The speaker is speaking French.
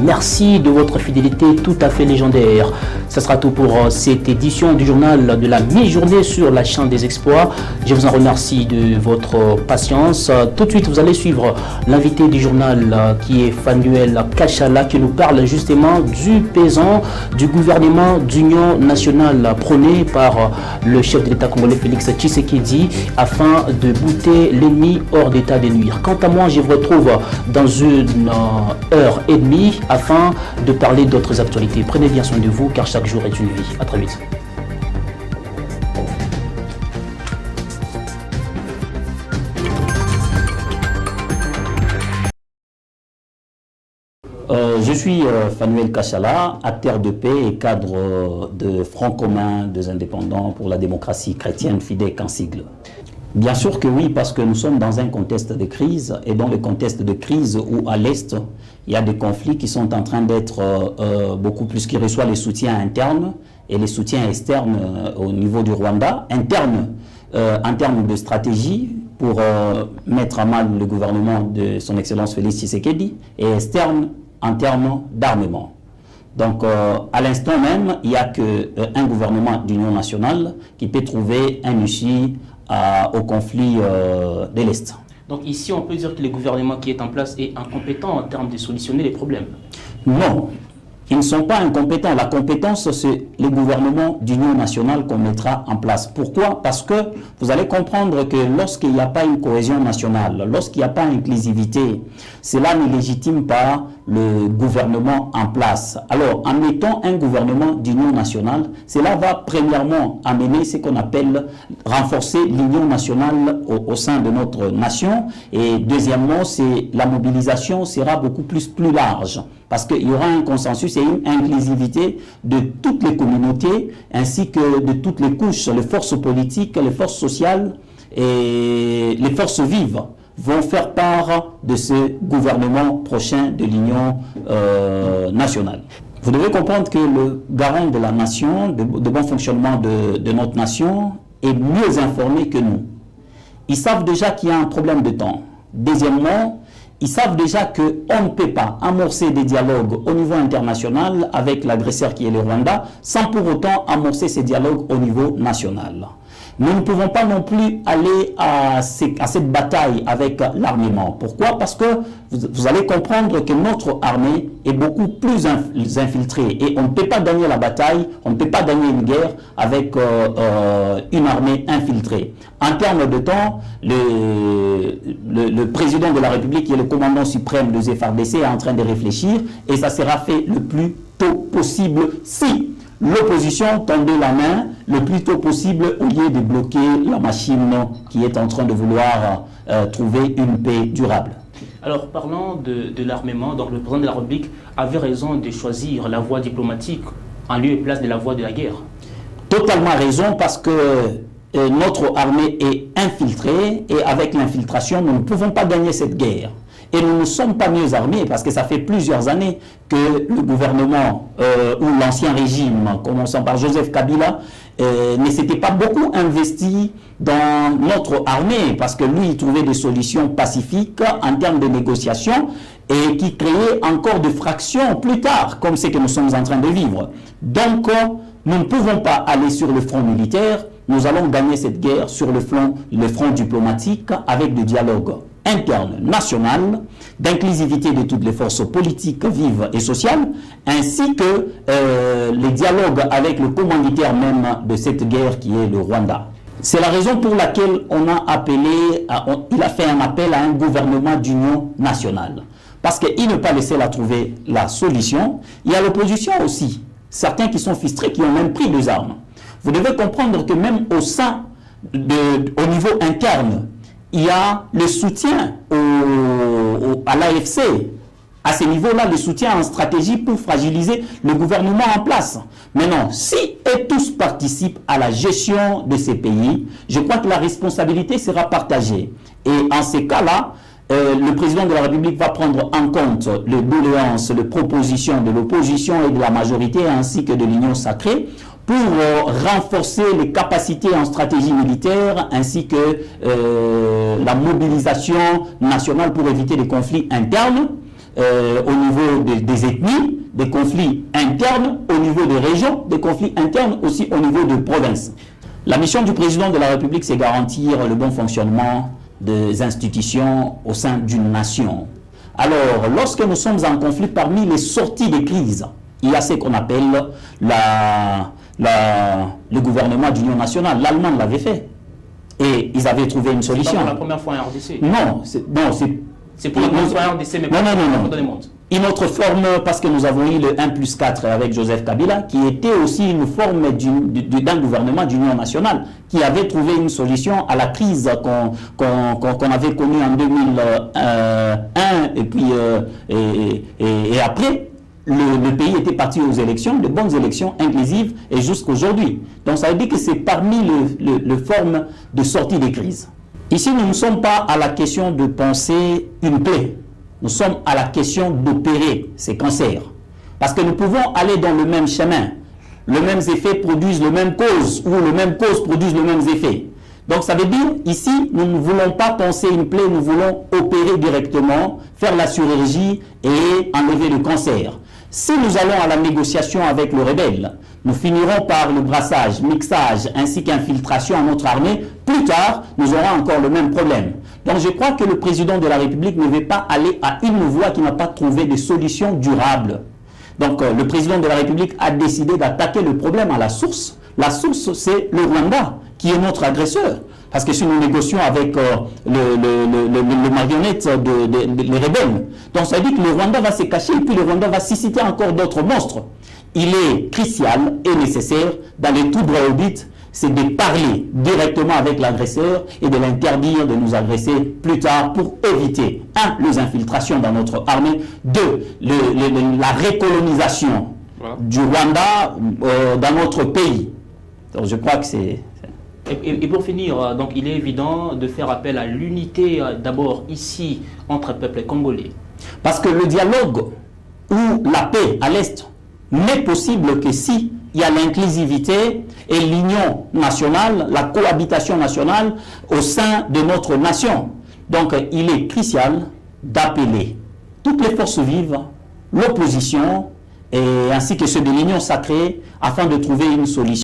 Merci de votre fidélité tout à fait légendaire. Ce sera tout pour cette édition du journal de la mi-journée sur la chaîne des exploits. Je vous en remercie de votre patience. Tout de suite, vous allez suivre l'invité du journal qui est Fanuel Kachala qui nous parle justement du paysan du gouvernement d'union nationale prôné par le chef de l'État congolais Félix Tshisekedi afin de bouter l'ennemi hors d'état de nuire. Quant à moi, je vous retrouve dans une heure et demie afin de parler d'autres actualités. Prenez bien soin de vous car chaque jour est une vie. À très vite. Je suis Fanuel Kachala, acteur de paix et cadre de Front commun des indépendants pour la démocratie chrétienne, FIDEC en sigle. Bien sûr que oui, parce que nous sommes dans un contexte de crise, et dans le contexte de crise où à l'Est, il y a des conflits qui sont en train d'être beaucoup plus, qui reçoivent les soutiens internes et les soutiens externes au niveau du Rwanda, internes en termes de stratégie pour mettre à mal le gouvernement de son Excellence Félix Tshisekedi, et externes en termes d'armement. Donc, à l'instant même, il n'y a qu'un gouvernement d'union nationale qui peut trouver un issue au conflit de l'Est. Donc ici, on peut dire que le gouvernement qui est en place est incompétent en termes de solutionner les problèmes. Non, ils ne sont pas incompétents. La compétence, c'est le gouvernement d'union nationale qu'on mettra en place. Pourquoi? Parce que vous allez comprendre que lorsqu'il n'y a pas une cohésion nationale, lorsqu'il n'y a pas une inclusivité, cela ne légitime pas le gouvernement en place. Alors, en mettant un gouvernement d'union nationale, cela va premièrement amener ce qu'on appelle renforcer l'union nationale au sein de notre nation. Et deuxièmement, c'est la mobilisation sera beaucoup plus large. Parce qu'il y aura un consensus et une inclusivité de toutes les communautés, ainsi que de toutes les couches, les forces politiques, les forces sociales et les forces vives vont faire part de ce gouvernement prochain de l'Union nationale. Vous devez comprendre que le garant de la nation, de bon fonctionnement de notre nation, est mieux informé que nous. Ils savent déjà qu'il y a un problème de temps. Deuxièmement, ils savent déjà qu'on ne peut pas amorcer des dialogues au niveau international avec l'agresseur qui est le Rwanda sans pour autant amorcer ces dialogues au niveau national. Nous ne pouvons pas non plus aller à cette bataille avec l'armement. Pourquoi? Parce que vous allez comprendre que notre armée est beaucoup plus infiltrée et on ne peut pas gagner la bataille, on ne peut pas gagner une guerre avec une armée infiltrée. En termes de temps, le président de la République qui est le commandant suprême des FARDC est en train de réfléchir et ça sera fait le plus tôt possible si l'opposition tendait la main le plus tôt possible au lieu de bloquer la machine qui est en train de vouloir trouver une paix durable. Alors, parlant de l'armement, donc le président de la République avait raison de choisir la voie diplomatique en lieu et place de la voie de la guerre. Totalement raison, parce que notre armée est infiltrée et avec l'infiltration, nous ne pouvons pas gagner cette guerre. Et nous ne sommes pas mieux armés parce que ça fait plusieurs années que le gouvernement ou l'ancien régime, commençant par Joseph Kabila, ne s'était pas beaucoup investi dans notre armée parce que lui, il trouvait des solutions pacifiques en termes de négociation et qui créaient encore des fractions plus tard, comme ce que nous sommes en train de vivre. Donc, nous ne pouvons pas aller sur le front militaire, nous allons gagner cette guerre sur le front diplomatique avec du dialogue interne, national, d'inclusivité de toutes les forces politiques vives et sociales, ainsi que les dialogues avec le commanditaire même de cette guerre qui est le Rwanda. C'est la raison pour laquelle on a il a fait un appel à un gouvernement d'union nationale. Parce qu'il ne pas laisser trouver la solution. Il y a l'opposition aussi. Certains qui sont frustrés, qui ont même pris des armes. Vous devez comprendre que même au sein, au niveau interne, il y a le soutien à l'AFC. À ce niveau-là, le soutien en stratégie pour fragiliser le gouvernement en place. Maintenant, si et tous participent à la gestion de ces pays, je crois que la responsabilité sera partagée. Et en ces cas-là, le président de la République va prendre en compte les doléances, les propositions de l'opposition et de la majorité, ainsi que de l'Union sacrée, pour renforcer les capacités en stratégie militaire ainsi que la mobilisation nationale pour éviter les conflits internes. au niveau des ethnies, des conflits internes, au niveau des régions, des conflits internes aussi au niveau de provinces. La mission du président de la République, c'est garantir le bon fonctionnement des institutions au sein d'une nation. Alors, lorsque nous sommes en conflit, parmi les sorties de crise, il y a ce qu'on appelle le gouvernement d'union nationale. L'Allemagne l'avait fait. Et ils avaient trouvé une solution. C'est pas pour la première fois en RDC. Non, c'est pour la première fois en RDC, mais pas dans le monde. Une autre forme, parce que nous avons eu le 1+4 avec Joseph Kabila, qui était aussi une forme d'un gouvernement d'union nationale, qui avait trouvé une solution à la crise qu'on avait connue en 2001, et puis et après, le pays était parti aux élections, de bonnes élections inclusives, et jusqu'aujourd'hui. Donc ça veut dire que c'est parmi les formes de sortie des crises. Ici, nous ne sommes pas à la question de penser une plaie. Nous sommes à la question d'opérer ces cancers. Parce que nous pouvons aller dans le même chemin. Les mêmes effets produisent les mêmes causes, ou les mêmes causes produisent les mêmes effets. Donc ça veut dire, ici, nous ne voulons pas penser une plaie, nous voulons opérer directement, faire la chirurgie et enlever le cancer. Si nous allons à la négociation avec le rebelle, nous finirons par le brassage, mixage ainsi qu'infiltration à notre armée. Plus tard, nous aurons encore le même problème. Donc je crois que le président de la République ne veut pas aller à une voie qui n'a pas trouvé de solution durable. Donc le président de la République a décidé d'attaquer le problème à la source. La source, c'est le Rwanda, qui est notre agresseur. Parce que si nous négocions avec le marionnette des rebelles, donc ça veut dire que le Rwanda va se cacher et puis le Rwanda va susciter encore d'autres monstres. Il est crucial et nécessaire d'aller tout droit au but, c'est de parler directement avec l'agresseur et de l'interdire de nous agresser plus tard pour éviter, 1, les infiltrations dans notre armée, 2, la recolonisation du Rwanda dans notre pays. Donc je crois que c'est... Et pour finir, donc il est évident de faire appel à l'unité d'abord ici entre peuples congolais. Parce que le dialogue ou la paix à l'Est n'est possible que si il y a l'inclusivité et l'union nationale, la cohabitation nationale au sein de notre nation. Donc il est crucial d'appeler toutes les forces vives, l'opposition, ainsi que ceux de l'union sacrée, afin de trouver une solution.